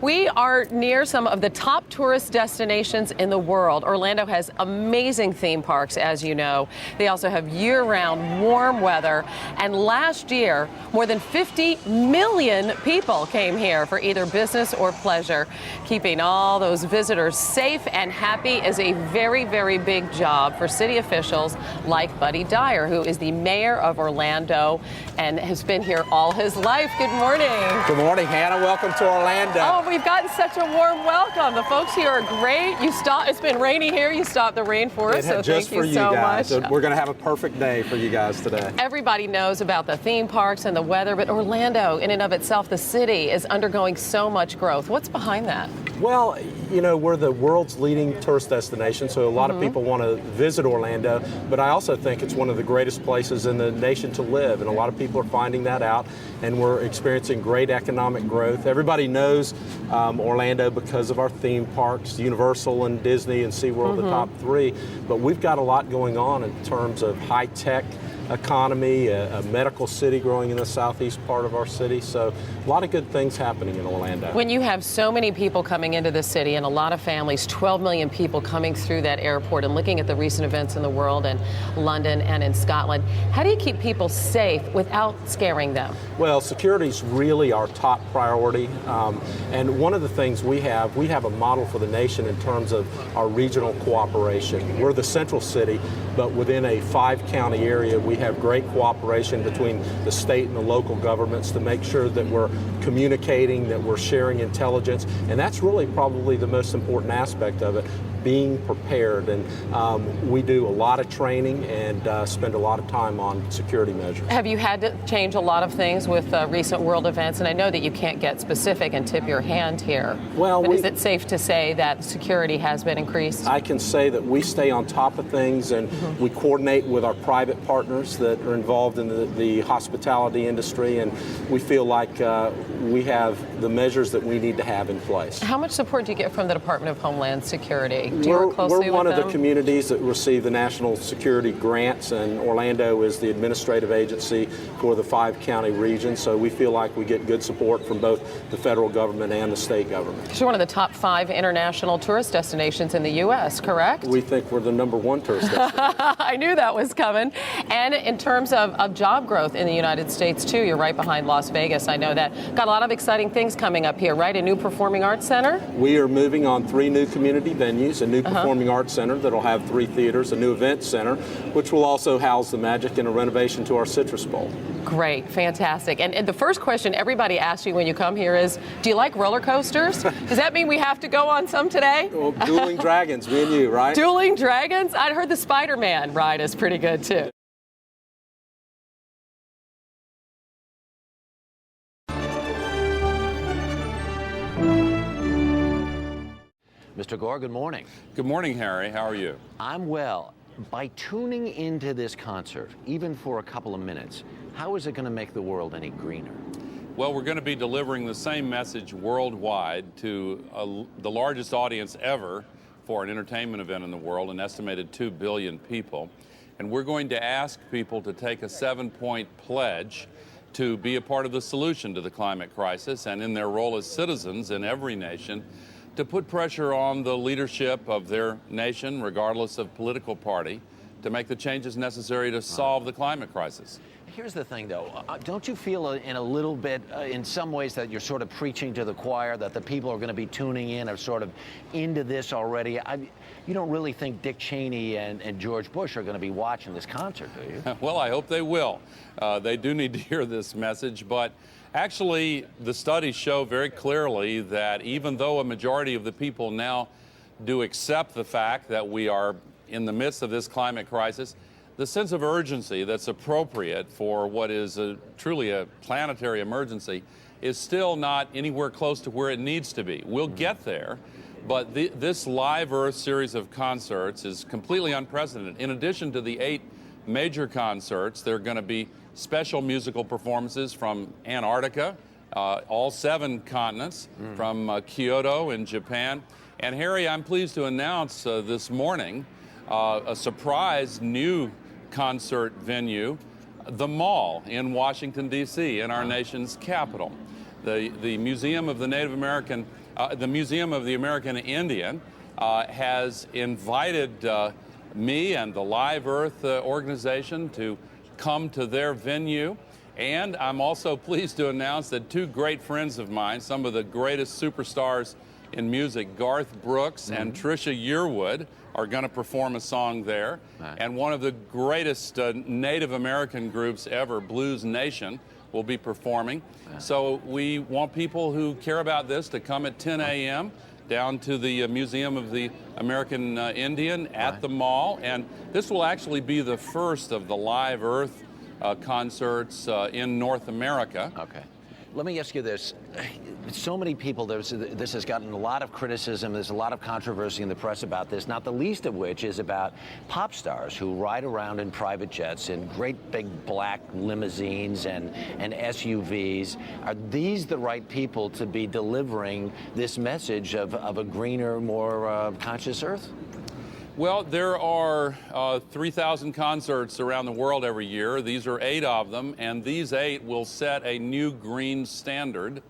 We are near some of the top tourist destinations in the world. Orlando has amazing theme parks, as you know. They also have year-round warm weather. And last year, more than 50 million people came here for either business or pleasure. Keeping all those visitors safe and happy is a very, very big job for city officials like Buddy Dyer, who is the mayor of Orlando and has been here all his life. Good morning. Good morning, Hannah. Welcome to Orlando. Oh, we've gotten such a warm welcome. The folks here are great. It's been rainy here. You stopped the rain for us, so just thank for you so guys. much. We're going to have a perfect day for you guys today. Everybody knows about the theme parks and the weather, but Orlando, in and of itself, the city is undergoing so much growth. What's behind that? Well, you know, we're the world's leading tourist destination, so a lot of people want to visit Orlando, but I also think it's one of the greatest places in the nation to live, and a lot of people are finding that out, and we're experiencing great economic growth. Everybody knows Orlando because of our theme parks, Universal and Disney and SeaWorld, the top three, but we've got a lot going on in terms of high-tech economy, a medical city growing in the southeast part of our city. So a lot of good things happening in Orlando. When you have so many people coming into the city and a lot of families, 12 million people coming through that airport and looking at the recent events in the world in London and in Scotland, how do you keep people safe without scaring them? Well, security is really our top priority. And one of the things we have a model for the nation in terms of our regional cooperation. We're the central city, but within a 5-county area, we have great cooperation between the state and the local governments to make sure that we're communicating, that we're sharing intelligence, and that's really probably the most important aspect of it, being prepared. And we do a lot of training and spend a lot of time on security measures. Have you had to change a lot of things with recent world events? And I know that you can't get specific and tip your hand here. Well, but is it safe to say that security has been increased? I can say that we stay on top of things, and we coordinate with our private partners that are involved in the hospitality industry, and we feel like we have the measures that we need to have in place. How much support do you get from the Department of Homeland Security? We're one of the communities that receive the national security grants, and Orlando is the administrative agency for the 5-county region, so we feel like we get good support from both the federal government and the state government. You're one of the top 5 international tourist destinations in the U.S., correct? We think we're the #1 tourist destination. I knew that was coming. And in terms of job growth in the United States, too, you're right behind Las Vegas. I know that. Got a lot of exciting things coming up here, right? A new performing arts center? We are moving on 3 new community venues, a new performing arts center that'll have 3 theaters, a new event center, which will also house the Magic, and a renovation to our Citrus Bowl. Great, fantastic. And the first question everybody asks you when you come here is, do you like roller coasters? Does that mean we have to go on some today? Well, Dueling Dragons, me and you, right? Dueling Dragons? I'd heard the Spider-Man ride is pretty good, too. Mr. Gore, good morning. Good morning, Harry. How are you? I'm well. By tuning into this concert, even for a couple of minutes, how is it going to make the world any greener? Well, we're going to be delivering the same message worldwide to the largest audience ever for an entertainment event in the world, an estimated 2 billion people. And we're going to ask people to take a 7-point pledge to be a part of the solution to the climate crisis, and in their role as citizens in every nation, to put pressure on the leadership of their nation, regardless of political party, to make the changes necessary to solve the climate crisis. Here's the thing, though. Don't you feel in a little bit, in some ways, that you're sort of preaching to the choir, that the people who are going to be tuning in are sort of into this already? You don't really think Dick Cheney and George Bush are going to be watching this concert, do you? Well, I hope they will. They do need to hear this message, but actually, the studies show very clearly that even though a majority of the people now do accept the fact that we are in the midst of this climate crisis, the sense of urgency that's appropriate for what is truly a planetary emergency is still not anywhere close to where it needs to be. We'll get there, but this Live Earth series of concerts is completely unprecedented. In addition to the 8 major concerts, there are going to be special musical performances from Antarctica, all 7 continents, from Kyoto in Japan. And Harry, I'm pleased to announce this morning a surprise new concert venue, the Mall in Washington, D.C., in our nation's capital. The Museum of the Native American the Museum of the American Indian has invited me and the Live Earth organization to come to their venue. And I'm also pleased to announce that two great friends of mine, some of the greatest superstars in music, Garth Brooks and Trisha Yearwood, are going to perform a song there. Right. And one of the greatest Native American groups ever, Blues Nation, will be performing. Wow. So we want people who care about this to come at 10 a.m. down to the Museum of the American Indian at the mall. And this will actually be the first of the Live Earth concerts in North America. Okay. Let me ask you this. So many people, this has gotten a lot of criticism. There's a lot of controversy in the press about this, not the least of which is about pop stars who ride around in private jets in great big black limousines and SUVs. Are these the right people to be delivering this message of a greener, more conscious Earth? Well, there are 3,000 concerts around the world every year. These are 8 of them, and these 8 will set a new green standard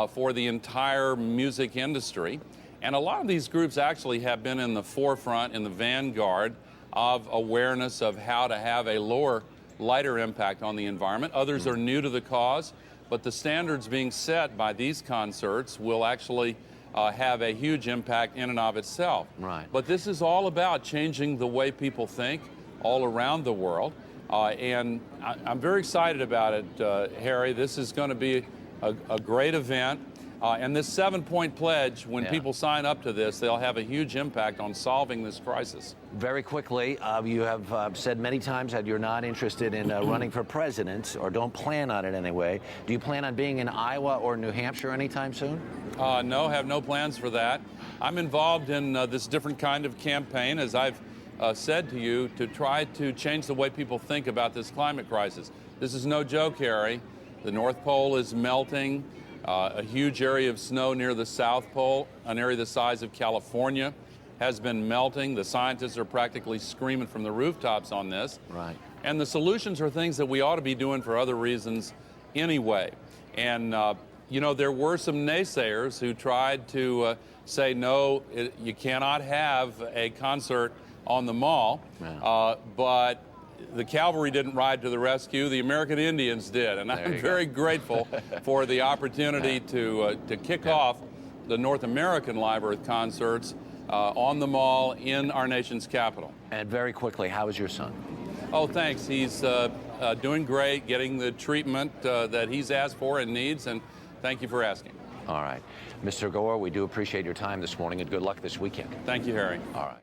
for the entire music industry. And a lot of these groups actually have been in the forefront, in the vanguard of awareness of how to have a lower, lighter impact on the environment. Others are new to the cause, but the standards being set by these concerts will actually have a huge impact in and of itself. Right. But this is all about changing the way people think all around the world. And I'm very excited about it, Harry. This is going to be a great event. And this 7-point pledge, when people sign up to this, they'll have a huge impact on solving this crisis. Very quickly, you have said many times that you're not interested in running for president, or don't plan on it anyway. Do you plan on being in Iowa or New Hampshire anytime soon? No, have no plans for that. I'm involved in this different kind of campaign, as I've said to you, to try to change the way people think about this climate crisis. This is no joke, Harry. The North Pole is melting. A huge area of snow near the South Pole, an area the size of California, has been melting. The scientists are practically screaming from the rooftops on this. Right. And the solutions are things that we ought to be doing for other reasons anyway. And, you know, there were some naysayers who tried to say, no, you cannot have a concert on the mall. But the cavalry didn't ride to the rescue. The American Indians did. And I'm very grateful for the opportunity to kick off the North American Live Earth concerts on the mall in our nation's capital. And very quickly, how is your son? Oh, thanks. He's doing great, getting the treatment that he's asked for and needs, and thank you for asking. All right. Mr. Gore, we do appreciate your time this morning, and good luck this weekend. Thank you, Harry. All right.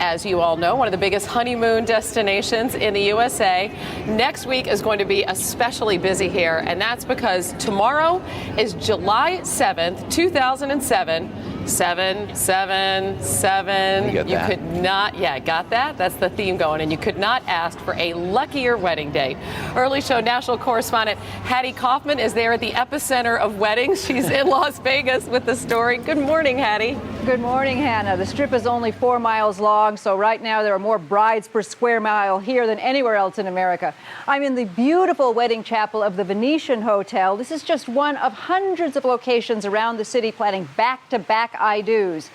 As you all know, one of the biggest honeymoon destinations in the USA. Next week is going to be especially busy here, and that's because tomorrow is July 7th, 2007. 777. You could not, got that? That's the theme going, and you could not ask for a luckier wedding date. Early Show national correspondent Hattie Kaufman is there at the epicenter of weddings. She's in Las Vegas with the story. Good morning, Hattie. Good morning, Hannah. The Strip is only 4 miles long, so right now there are more brides per square mile here than anywhere else in America. I'm in the beautiful wedding chapel of the Venetian Hotel. This is just one of hundreds of locations around the city planning back-to-back I-dos.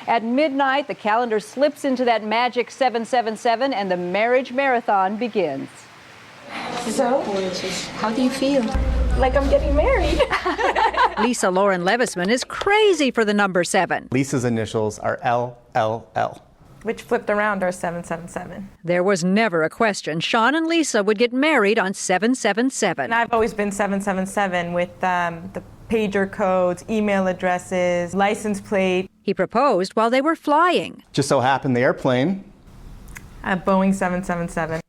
At midnight, the calendar slips into that magic 777 and the marriage marathon begins. So, how do you feel? Like I'm getting married. Lisa Lauren Levisman is crazy for the number 7. Lisa's initials are LLL. Which flipped around our 777. There was never a question Sean and Lisa would get married on 777. And I've always been 777 with the pager codes, email addresses, license plate. He proposed while they were flying. Just so happened the airplane. A Boeing 777.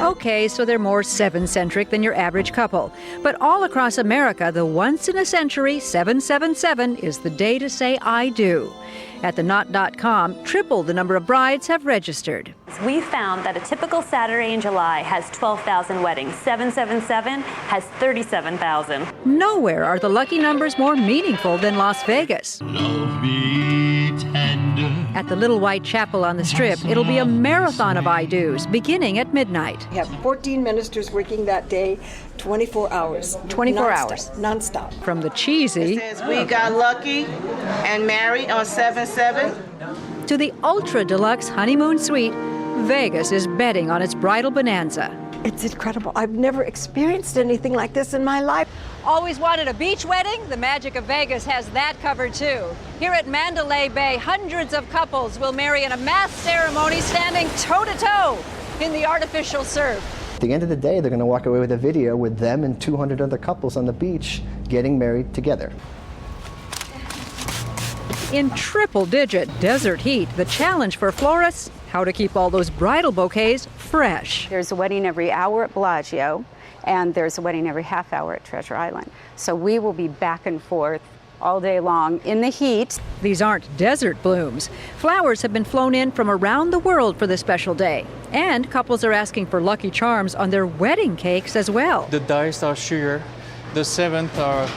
Okay, so they're more 7-centric than your average couple. But all across America, the once-in-a-century 777 is the day to say I do. At theknot.com, triple the number of brides have registered. We found that a typical Saturday in July has 12,000 weddings. 777 has 37,000. Nowhere are the lucky numbers more meaningful than Las Vegas. Love me tender. At the Little White Chapel on the Strip, it'll be a marathon of I-dos beginning at midnight. We have 14 ministers working that day, 24 hours. 24 non-stop, hours. Non-stop. From the cheesy We got lucky and married on 7/7. to the ultra-deluxe honeymoon suite, Vegas is betting on its bridal bonanza. It's incredible. I've never experienced anything like this in my life. Always wanted a beach wedding? The magic of Vegas has that covered too. Here at Mandalay Bay, hundreds of couples will marry in a mass ceremony standing toe-to-toe in the artificial surf. At the end of the day, they're going to walk away with a video with them and 200 other couples on the beach getting married together. In triple-digit desert heat, the challenge for florists, how to keep all those bridal bouquets fresh. There's a wedding every hour at Bellagio, and there's a wedding every half hour at Treasure Island. So we will be back and forth all day long in the heat. These aren't desert blooms. Flowers have been flown in from around the world for this special day. And couples are asking for lucky charms on their wedding cakes as well. The dice are sugar, the seventh are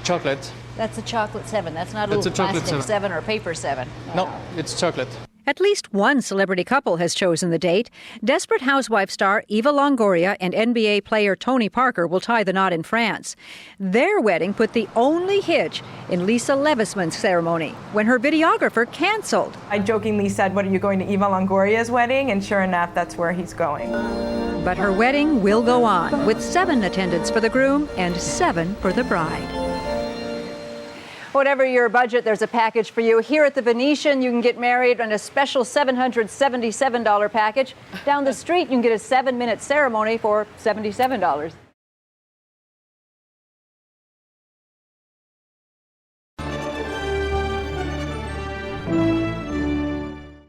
chocolate. That's a chocolate 7. That's not a That's little a chocolate plastic 7. 7 or paper 7. No, it's chocolate. At least one celebrity couple has chosen the date. Desperate Housewife star Eva Longoria and NBA player Tony Parker will tie the knot in France. Their wedding put the only hitch in Lisa Levisman's ceremony when her videographer canceled. I jokingly said, "What, are you going to Eva Longoria's wedding?" And sure enough, that's where he's going. But her wedding will go on with 7 attendants for the groom and 7 for the bride. Whatever your budget, there's a package for you. Here at the Venetian, you can get married on a special $777 package. Down the street, you can get a 7-minute ceremony for $77.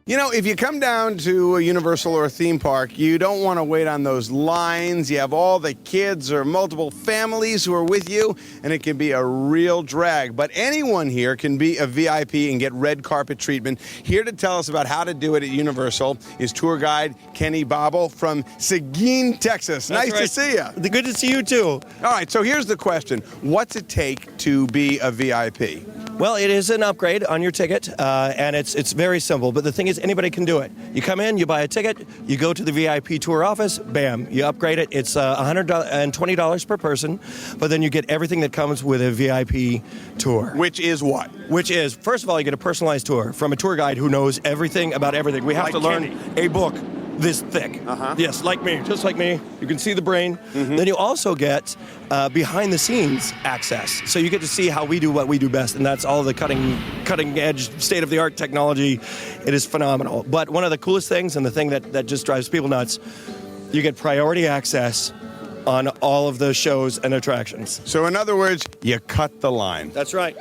You know, if you come down to a Universal or a theme park, you don't want to wait on those lines. You have all the kids or multiple families who are with you, and it can be a real drag. But anyone here can be a VIP and get red carpet treatment. Here to tell us about how to do it at Universal is tour guide Kenny Bobble from Seguin, Texas. That's nice right. to see you. Good to see you, too. All right, so here's the question. What's it take to be a VIP? Well, it is an upgrade on your ticket, and it's very simple. But the thing is, anybody can do it. You come in, you buy a ticket, you go to the VIP tour office, bam, you upgrade it. It's $120 per person, but then you get everything that comes with a VIP tour. Which is what? Which is, first of all, you get a personalized tour from a tour guide who knows everything about everything. We have Like to learn Kenny. a book this thick. Yes, like me, just like me. You can see the brain. Then you also get behind-the-scenes access. So you get to see how we do what we do best, and that's all the cutting-edge, state-of-the-art technology. It is phenomenal. But one of the coolest things, and the thing that just drives people nuts, you get priority access on all of the shows and attractions. So in other words, you cut the line. That's right.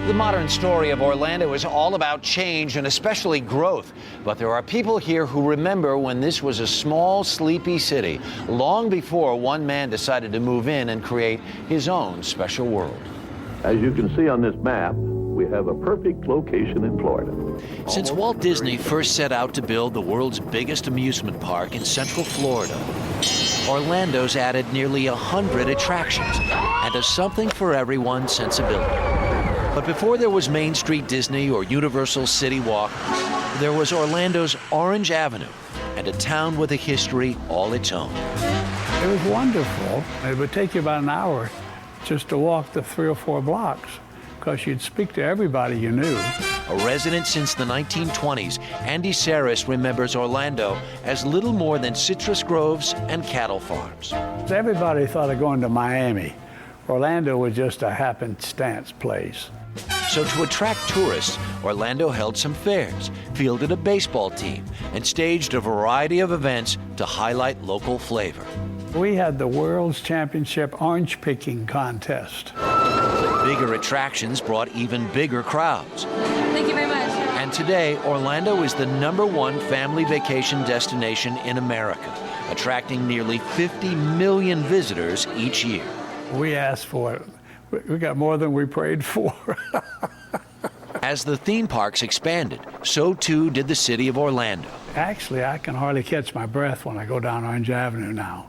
The modern story of Orlando is all about change and especially growth. But there are people here who remember when this was a small, sleepy city, long before one man decided to move in and create his own special world. As you can see on this map, we have a perfect location in Florida. Since Walt Disney first set out to build the world's biggest amusement park in Central Florida, Orlando's added nearly 100 attractions and a something for everyone sensibility. But before there was Main Street Disney or Universal City Walk, there was Orlando's Orange Avenue and a town with a history all its own. It was wonderful. It would take you about an hour just to walk the 3 or 4 blocks because you'd speak to everybody you knew. A resident since the 1920s, Andy Saris remembers Orlando as little more than citrus groves and cattle farms. Everybody thought of going to Miami. Orlando was just a happenstance place. So to attract tourists, Orlando held some fairs, fielded a baseball team, and staged a variety of events to highlight local flavor. We had the World's Championship Orange Picking Contest. Bigger attractions brought even bigger crowds. Thank you very much. And today, Orlando is the #1 family vacation destination in America, attracting nearly 50 million visitors each year. We asked for it. We got more than we prayed for. As the theme parks expanded, so too did the city of Orlando. Actually, I can hardly catch my breath when I go down Orange Avenue now.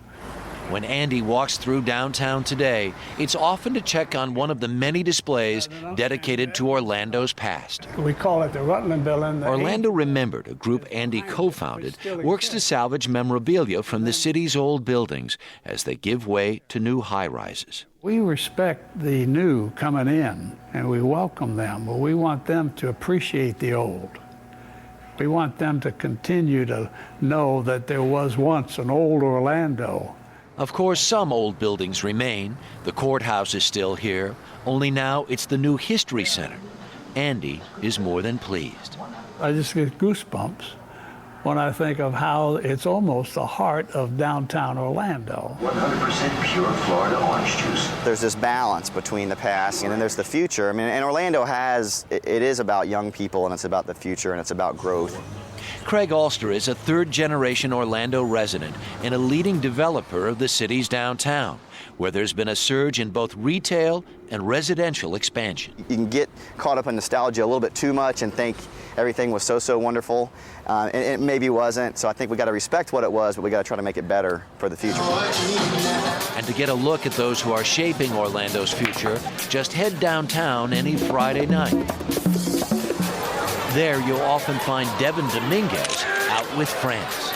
When Andy walks through downtown today, it's often to check on one of the many displays dedicated to Orlando's past. We call it the Rutland Building. Orlando Remembered, a group Andy co-founded, works to salvage memorabilia from the city's old buildings as they give way to new high-rises. We respect the new coming in, and we welcome them, but we want them to appreciate the old. We want them to continue to know that there was once an old Orlando. Of course, some old buildings remain. The courthouse is still here, only now it's the new History Center. Andy is more than pleased. I just get goosebumps when I think of how it's almost the heart of downtown Orlando. 100% pure Florida orange juice. There's this balance between the past and then there's the future. I mean, and Orlando it is about young people, and it's about the future, and it's about growth. Craig Alster is a third-generation Orlando resident and a leading developer of the city's downtown, where there's been a surge in both retail and residential expansion. You can get caught up in nostalgia a little bit too much and think everything was so wonderful, and it maybe wasn't. So I think we got to respect what it was, but we got to try to make it better for the future. And to get a look at those who are shaping Orlando's future, just head downtown any Friday night. There, you'll often find Devin Dominguez out with friends.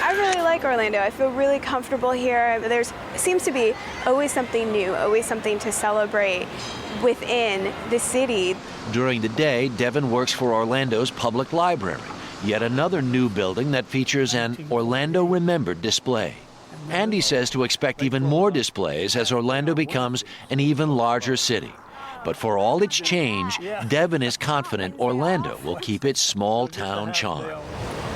I really like Orlando. I feel really comfortable here. There seems to be always something new, always something to celebrate within the city. During the day, Devin works for Orlando's public library, yet another new building that features an Orlando Remembered display. Andy says to expect even more displays as Orlando becomes an even larger city. But for all its change, Devin is confident Orlando will keep its small-town charm.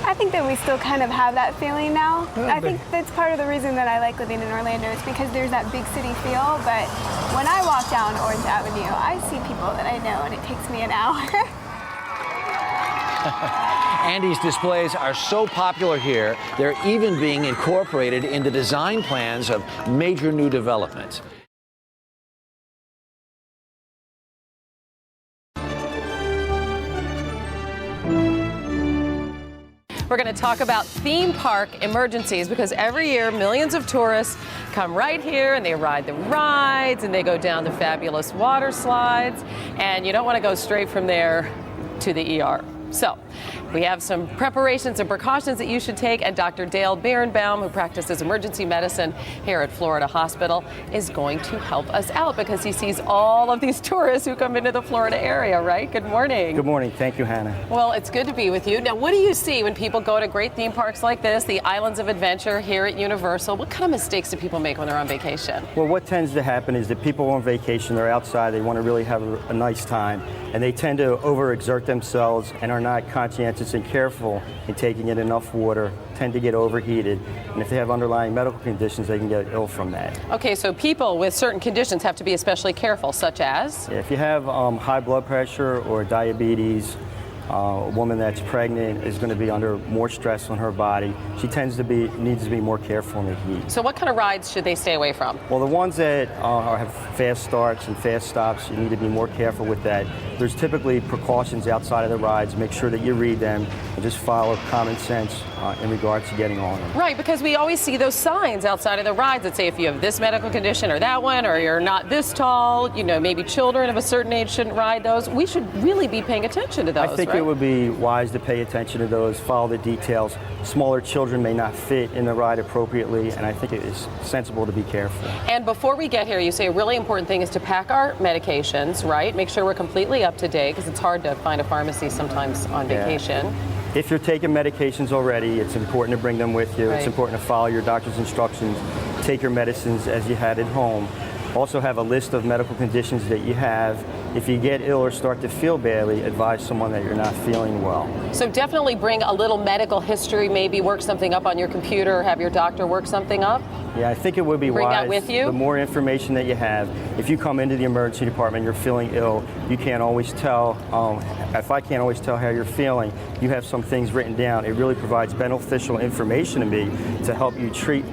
I think that we still kind of have that feeling now. I think that's part of the reason that I like living in Orlando is because there's that big city feel, but when I walk down Orange Avenue, I see people that I know, and it takes me an hour. Andy's displays are so popular here, they're even being incorporated into design plans of major new developments. We're going to talk about theme park emergencies because every year millions of tourists come right here and they ride the rides and they go down the fabulous water slides, and you don't want to go straight from there to the ER. So we have some preparations and precautions that you should take, and Dr. Dale Birnbaum, who practices emergency medicine here at Florida Hospital, is going to help us out because he sees all of these tourists who come into the Florida area, right? Good morning. Good morning. Thank you, Hannah. Well, it's good to be with you. Now, what do you see when people go to great theme parks like this, the Islands of Adventure here at Universal? What kind of mistakes do people make when they're on vacation? Well, what tends to happen is that people on vacation, they're outside, they want to really have a nice time, and they tend to overexert themselves and are not conscientious and careful in taking in enough water, tend to get overheated, and if they have underlying medical conditions, they can get ill from that. Okay, so people with certain conditions have to be especially careful, such as? If you have high blood pressure or diabetes, a woman that's pregnant is going to be under more stress on her body. She needs to be more careful in the heat. So what kind of rides should they stay away from? Well, the ones that have fast starts and fast stops, you need to be more careful with that. There's typically precautions outside of the rides. Make sure that you read them and just follow common sense in regards to getting on them. Right, because we always see those signs outside of the rides that say if you have this medical condition or that one, or you're not this tall, you know, maybe children of a certain age shouldn't ride those. We should really be paying attention to those, I think right? It would be wise to pay attention to those, follow the details. Smaller children may not fit in the ride appropriately, and I think it is sensible to be careful. And before we get here, you say a really important thing is to pack our medications, right? Make sure we're completely up to date, because it's hard to find a pharmacy sometimes on vacation. If you're taking medications already, it's important to bring them with you. Right. It's important to follow your doctor's instructions, take your medicines as you had at home. Also have a list of medical conditions that you have. If you get ill or start to feel badly, advise someone that you're not feeling well. So definitely bring a little medical history, maybe work something up on your computer, have your doctor work something up. Yeah, I think it would be bring wise. That with you. The more information that you have. If you come into the emergency department, you're feeling ill, you can't always tell. If I can't always tell how you're feeling, you have some things written down. It really provides beneficial information to me to help you treat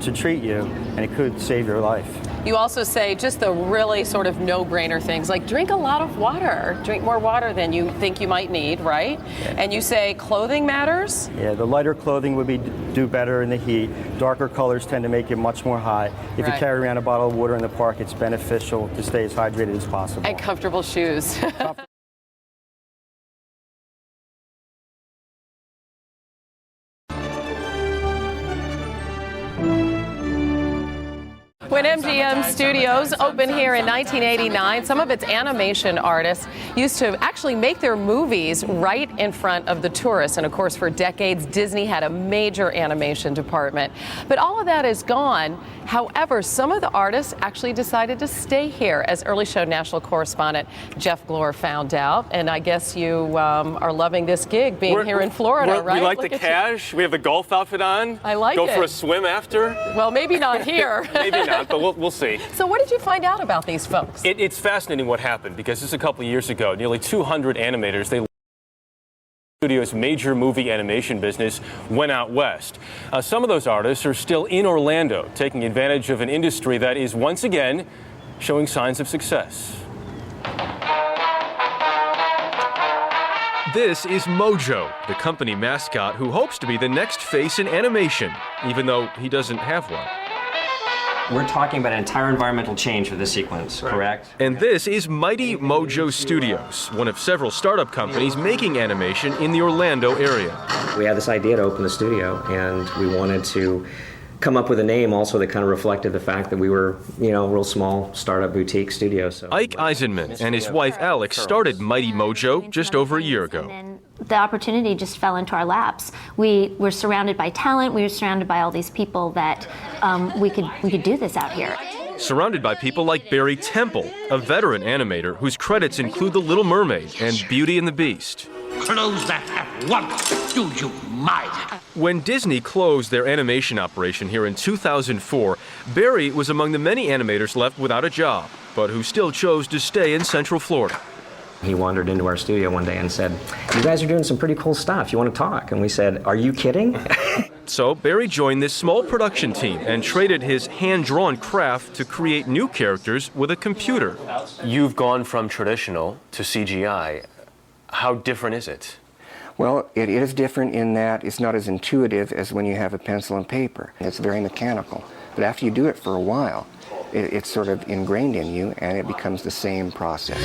you, and it could save your life. You also say just the really sort of no-brainer things, like drink a lot of water. Drink more water than you think you might need, right? And you say clothing matters? Yeah, the lighter clothing would do better in the heat. Darker colors tend to make it much more hot. If you carry around a bottle of water in the park, it's beneficial to stay as hydrated as possible. And comfortable shoes. When MGM Studios opened here in 1989, some of its animation artists used to actually make their movies right in front of the tourists. And of course, for decades, Disney had a major animation department. But all of that is gone. However, some of the artists actually decided to stay here, as Early Show national correspondent Jeff Glor found out. And I guess you are loving this gig, being here in Florida, right? We like the cash. We have the golf outfit on. I like it. Go for a swim after. Well, maybe not here. Maybe not, but we'll see. So what did you find out about these folks? It's fascinating what happened, because just a couple of years ago, nearly 200 animators, they studio's major movie animation business went out west. Some of those artists are still in Orlando, taking advantage of an industry that is once again showing signs of success. This is Mojo, the company mascot who hopes to be the next face in animation, even though he doesn't have one. We're talking about an entire environmental change for this sequence, correct? And this is Mighty Mojo Studios, one of several startup companies making animation in the Orlando area. We had this idea to open the studio, and we wanted to come up with a name also that kind of reflected the fact that we were, you know, a real small startup boutique studio. So Ike Eisenman and his wife Alex started Mighty Mojo just over a year ago. The opportunity just fell into our laps. We were surrounded by talent. We were surrounded by all these people that we could do this out here. Surrounded by people like Barry Temple, a veteran animator whose credits include The Little Mermaid and Beauty and the Beast. Close that at once, do you mind? When Disney closed their animation operation here in 2004, Barry was among the many animators left without a job, but who still chose to stay in Central Florida. he wandered into our studio one day and said, "You guys are doing some pretty cool stuff. You want to talk?" And we said, "Are you kidding?" So Barry joined this small production team and traded his hand-drawn craft to create new characters with a computer. You've gone from traditional to CGI. How different is it? Well, it is different in that it's not as intuitive as when you have a pencil and paper. It's very mechanical. But after you do it for a while, it's sort of ingrained in you, and it becomes the same process.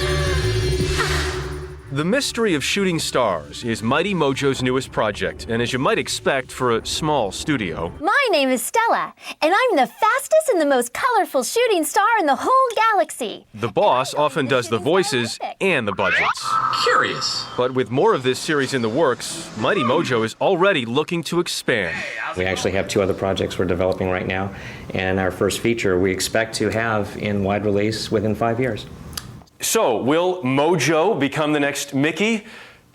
The Mystery of Shooting Stars is Mighty Mojo's newest project, and as you might expect for a small studio. My name is Stella, and I'm the fastest and the most colorful shooting star in the whole galaxy. The boss often does the voices and the budgets. Curious. But with more of this series in the works, Mighty Mojo is already looking to expand. We actually have 2 other projects we're developing right now, and our first feature we expect to have in wide release within 5 years. So, will Mojo become the next Mickey?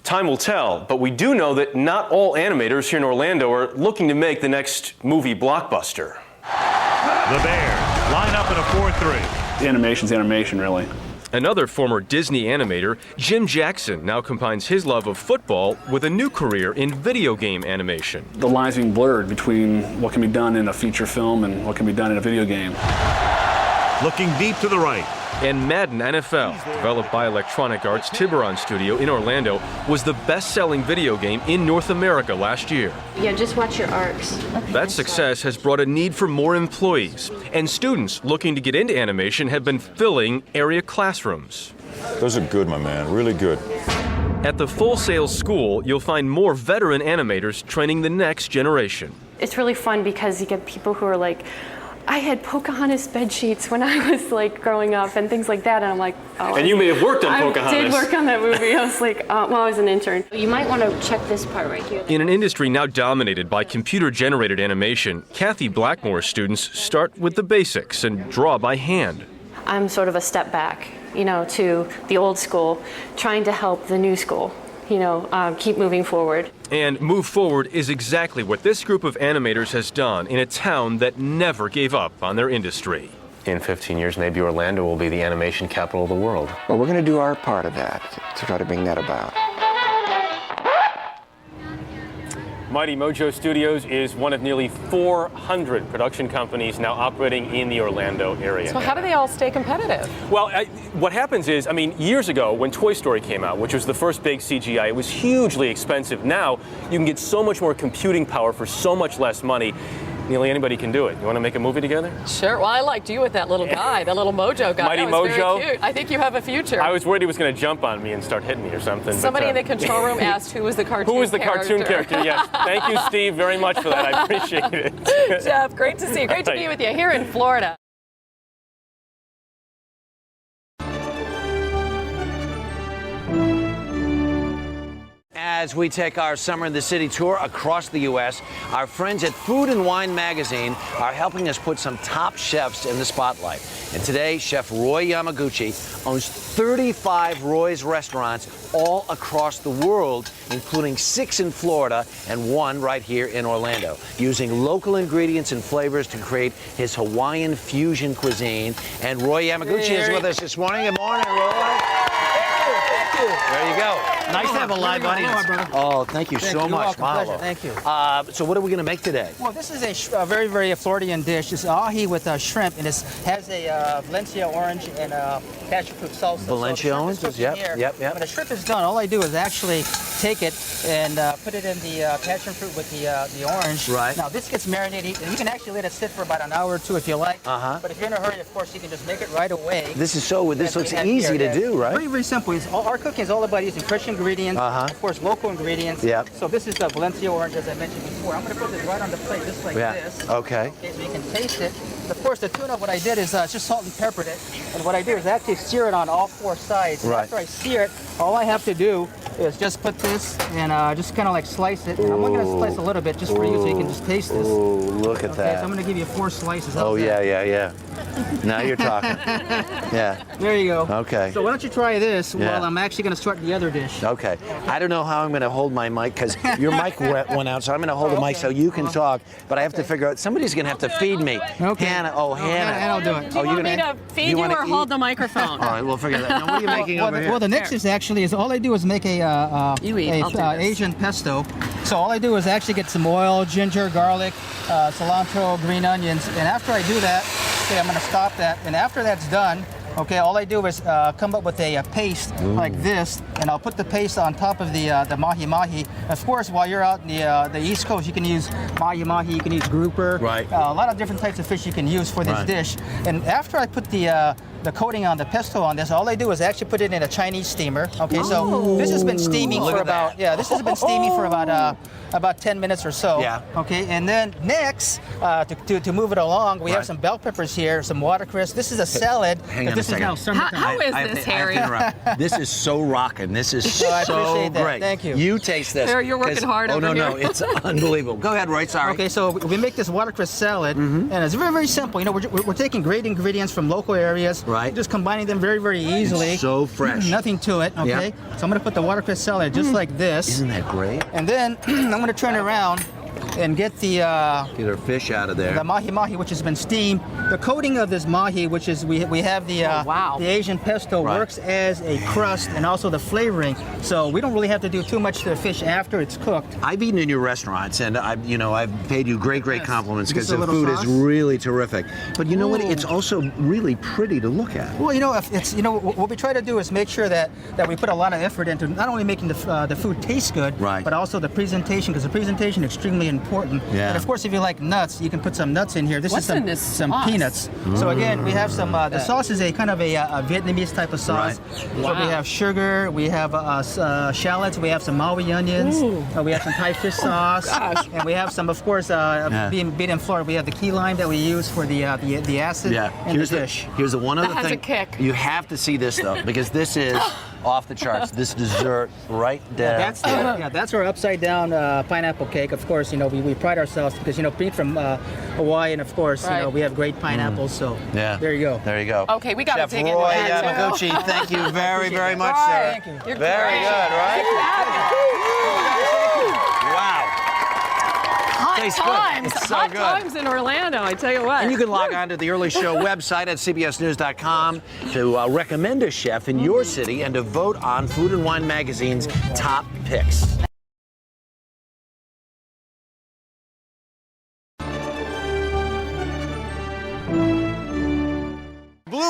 Time will tell, but we do know that not all animators here in Orlando are looking to make the next movie blockbuster. The Bears line up in a 4-3. Animation's animation, really. Another former Disney animator, Jim Jackson, now combines his love of football with a new career in video game animation. The lines being blurred between what can be done in a feature film and what can be done in a video game. Looking deep to the right. And Madden NFL, developed by Electronic Arts' Tiburon Studio in Orlando, was the best-selling video game in North America last year. Yeah, just watch your arcs. That success has brought a need for more employees, and students looking to get into animation have been filling area classrooms. Those are good, my man, really good. At the Full Sail School, you'll find more veteran animators training the next generation. It's really fun because you get people who are like, I had Pocahontas bed sheets when I was like growing up and things like that, and I'm like, oh. And you may have worked on Pocahontas. I did work on that movie. I was like, well, I was an intern. You might want to check this part right here. In an industry now dominated by computer-generated animation, Kathy Blackmore's students start with the basics and draw by hand. I'm sort of a step back, to the old school, trying to help the new school, keep moving forward. And move forward is exactly what this group of animators has done in a town that never gave up on their industry. In 15 years, maybe Orlando will be the animation capital of the world. Well, we're going to do our part of that to try to bring that about. Mighty Mojo Studios is one of nearly 400 production companies now operating in the Orlando area. So how do they all stay competitive? Well, what happens is, I mean, years ago when Toy Story came out, which was the first big CGI, it was hugely expensive. Now you can get so much more computing power for so much less money. Nearly anybody can do it. You want to make a movie together? Sure. Well, I liked you with that little guy, that little Mojo guy. Mighty that was Mojo. Very cute. I think you have a future. I was worried he was going to jump on me and start hitting me or something. Somebody in the control room asked who was the cartoon character. Who was the cartoon character, yes. Thank you, Steve, very much for that. I appreciate it. Jeff, great to see you. Great to be with you here in Florida. As we take our Summer in the City tour across the U.S., our friends at Food and Wine magazine are helping us put some top chefs in the spotlight. And today, Chef Roy Yamaguchi owns 35 Roy's restaurants all across the world, including 6 in Florida and 1 right here in Orlando, using local ingredients and flavors to create his Hawaiian fusion cuisine. And Roy Yamaguchi is with us this morning. Good morning, Roy. There you go. Nice to have a live audience. Oh, thank you so much, Mahalo. Thank you. So what are we going to make today? Well, this is a very, very Floridian dish. It's ahi with shrimp, and it has a Valencia orange and passion fruit salsa. Valencia oranges? Yep. When the shrimp is done, all I do is actually take it and put it in the passion fruit with the orange. Right. Now, this gets marinated, and you can actually let it sit for about an hour or two if you like. But if you're in a hurry, of course, you can just make it right away. This looks easy to do, right? Very, very simple. Our cooking is all about using fresh ingredients, of course, local ingredients. Yep. So this is the Valencia orange, as I mentioned before. I'm going to put this right on the plate, just like this. Okay. Okay, so you can taste it. Of course, the tuna, what I did is just salt and peppered it. And what I do is actually sear it on all 4 sides. Right. After I sear it, all I have to do is just put this and just kind of like slice it. And I'm only going to slice a little bit just for you so you can just taste this. Ooh, look at that. So I'm going to give you 4 slices. Yeah. Now you're talking. Yeah. There you go. Okay. So why don't you try this while I'm actually going to start the other dish. Okay. I don't know how I'm going to hold my mic because your mic went out, so I'm going to hold the mic so you can talk. But I have to figure out, somebody's going to have to feed me. Okay. Hannah. Hannah will do it. Do you want me to feed you or hold the microphone? All right, we'll figure that out. Now, what are you making over here? Well, the next is all I do is make a Asian pesto. So all I do is actually get some oil, ginger, garlic, cilantro, green onions. And after I do that, okay, I'm going to stop that. And after that's done, okay, all I do is come up with a paste like this, and I'll put the paste on top of the mahi-mahi. Of course, while you're out in the East Coast, you can use mahi-mahi, you can use grouper. Right. A lot of different types of fish you can use for this dish. And after I put the coating on the pesto on this, all I do is actually put it in a Chinese steamer. Okay, so this has been steaming for about this has been steaming for about 10 minutes or so. Yeah. Okay, and then next to move it along, we have some bell peppers here, some watercress. This is a salad. Hang on a second. Now summertime. How is this, Harry? This is so rocking. This is I so appreciate that. great. Thank you. You taste this. Harry, you're working hard over no, here. it's unbelievable. Go ahead, Roy. Sorry. Okay, so we make this watercress salad, and it's very, very simple. You know, we're taking great ingredients from local areas, just combining them very, very easily. It's so fresh. Nothing to it. Okay. Yep. So I'm going to put the watercress salad just like this. Isn't that great? And then I'm going to turn it around and get get our fish out of there. The mahi-mahi, which has been steamed. The coating of this mahi, which is we have the Asian pesto, works as a crust and also the flavoring. So we don't really have to do too much to the fish after it's cooked. I've eaten in your restaurants, and I've paid you great compliments because Just a the little food sauce? is really terrific. But you know what? It's also really pretty to look at. Well, what we try to do is make sure that we put a lot of effort into not only making the food taste good, but also the presentation, because the presentation is extremely important. Yeah. And of course, if you like nuts, you can put some nuts in here. What's in this some sauce? peanuts. So again, we have some. The sauce is a kind of a Vietnamese type of sauce. Right. So we have sugar, we have shallots, we have some Maui onions, we have some Thai fish sauce, and we have some, of course, being in Florida, we have the key lime that we use for the acid in the dish. Here's the one other That has thing. a kick. You have to see this though, because this is off the charts. This dessert right there. That's our upside down pineapple cake. Of course, we pride ourselves because being from Hawaii, and of course, we have great pineapples. So there you go. There you go. Okay, we got to Chef dig Roy into that too. Yamaguchi, thank you very, very much, Roy, sir. Thank you. You're Very great. good, right? Wow. Hot Tastes good. times. It's so Hot good. times in Orlando, I tell you what. And you can log on to the Early Show website at cbsnews.com to recommend a chef in your city and to vote on Food and Wine Magazine's top picks.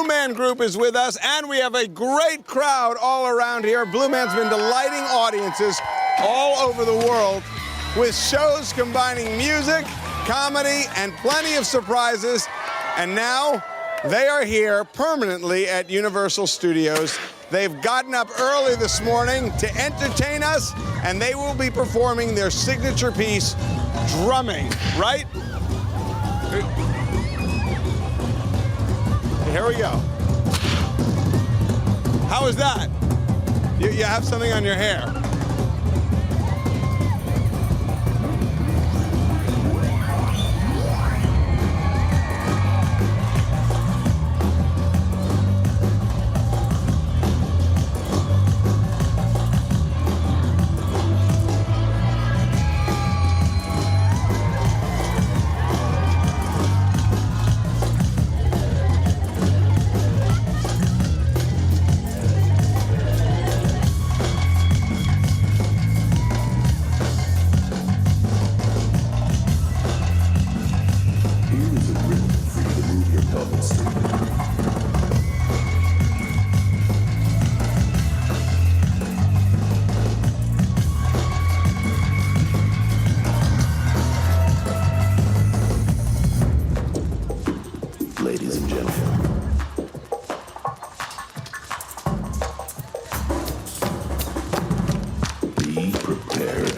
Man Group is with us, and we have a great crowd all around here. Blue Man's been delighting audiences all over the world with shows combining music, comedy, and plenty of surprises. And now they are here permanently at Universal Studios. They've gotten up early this morning to entertain us, and they will be performing their signature piece, drumming, right? Here we go. How is that? You have something on your hair. Ladies and gentlemen, be prepared.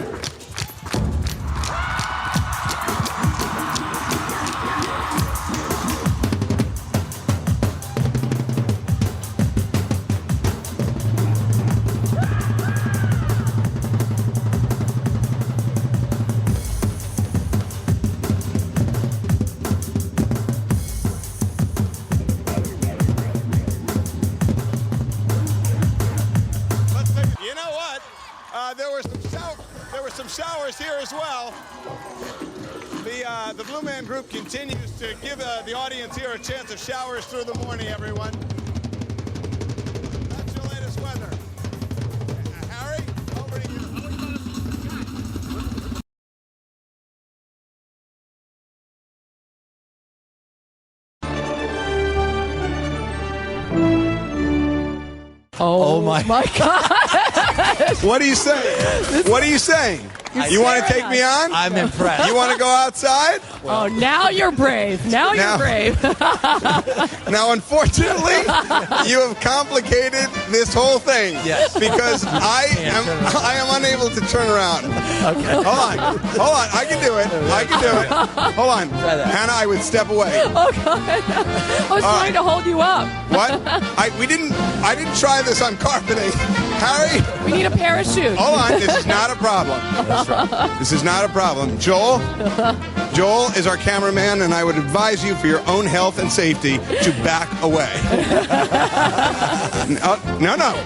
There were some showers here as well. The Blue Man Group continues to give the audience here a chance of showers through the morning, everyone. That's your latest weather. Harry, over to you. Oh my God. What are you saying? What are you saying? You want to take me on? I'm impressed. You want to go outside? Oh, now you're brave. Now you're brave. Now, unfortunately, you have complicated this whole thing. Yes. Because I am unable to turn around. Okay. Hold on. I can do it. Hold on. Hannah, I would step away. Oh, God. I was trying to hold you up. What? I didn't try this on carpeting. Harry? We need a parachute. Hold on. This is not a problem. This is not a problem. Joel is our cameraman, and I would advise you for your own health and safety to back away. No.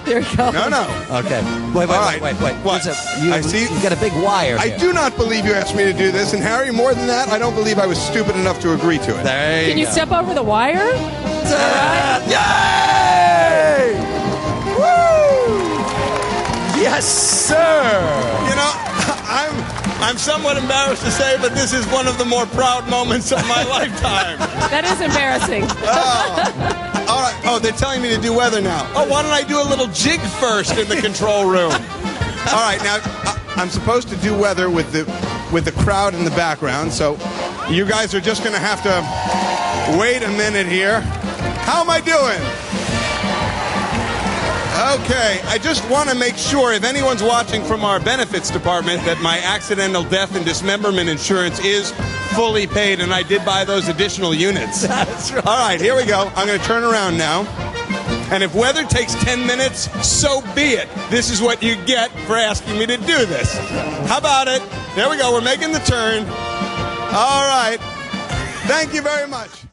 There you go. No. Okay. Wait. What? I see. You've got a big wire I here. do not believe you asked me to do this, and Harry, more than that, I don't believe I was stupid enough to agree to it. There Can you step over the wire? Yay! Woo! Yes, sir! You know, I'm somewhat embarrassed to say, but this is one of the more proud moments of my lifetime. That is embarrassing. All right. Oh, they're telling me to do weather now. Oh, why don't I do a little jig first in the control room? All right. Now, I'm supposed to do weather with the crowd in the background, so you guys are just going to have to wait a minute here. How am I doing? Okay, I just want to make sure if anyone's watching from our benefits department that my accidental death and dismemberment insurance is fully paid, and I did buy those additional units. That's right. All right, here we go. I'm going to turn around now. And if weather takes 10 minutes, so be it. This is what you get for asking me to do this. How about it? There we go. We're making the turn. All right. Thank you very much.